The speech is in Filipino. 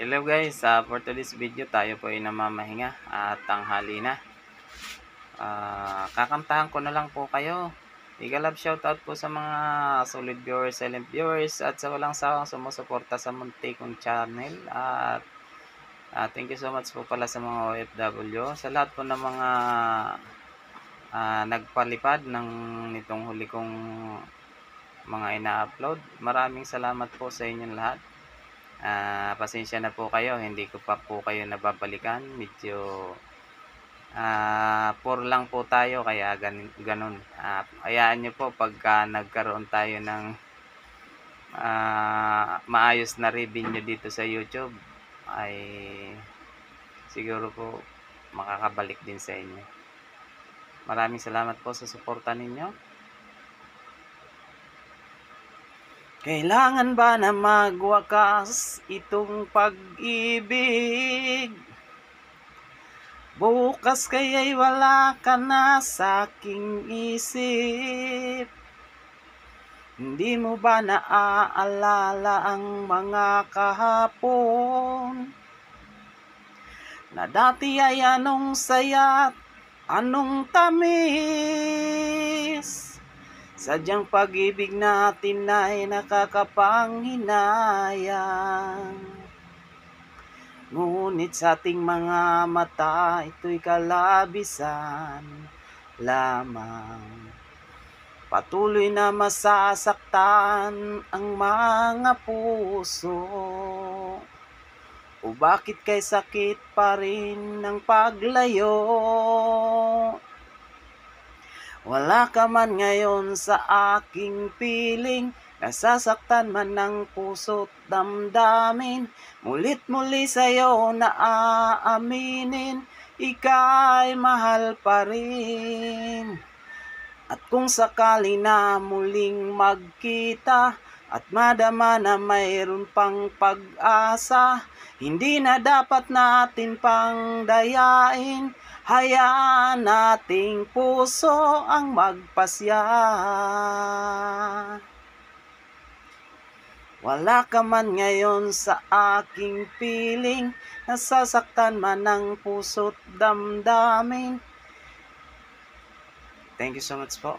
Hello guys, for today's video tayo po ay namamahinga at tanghali na. Kakantahan ko na lang po kayo. Igalab shoutout po sa mga solid viewers, silent viewers at sa walang sawang sumusuporta sa munti kong channel. At thank you so much po pala sa mga OFW. Sa lahat po ng mga nagpalipad ng nitong huli kong mga ina-upload. Maraming salamat po sa inyong lahat. Pasensya na po kayo, hindi ko pa po kayo nababalikan. Medyo poor lang po tayo, kaya ganun. Hayaan nyo po pagka nagkaroon tayo ng maayos na revenue dito sa YouTube, ay siguro po makakabalik din sa inyo. Maraming salamat po sa suporta ninyo. Kailangan ba na magwakas itong pag-ibig? Bukas kaya'y wala ka na sa aking isip. Hindi mo ba naaalala ang mga kahapon? Na dati ay anong saya't anong tamis. Sadyang pag-ibig natin ay nakakapanghinayang. Ngunit sa ating mga mata, ito'y kalabisan lamang. Patuloy na masasaktan ang mga puso. O bakit kay sakit pa rin ng paglayo? Wala ka man ngayon sa aking piling, nasasaktan man ng puso't damdamin. Mulit muli sa'yo na aaminin, ika'y mahal pa rin. At kung sakali na muling magkita at madama na mayroon pang pag-asa, hindi na dapat natin pang dayain. Hayaan nating puso ang magpasya. Wala ka man ngayon sa aking piling, nasasaktan man ng puso't damdamin. Thank you so much po.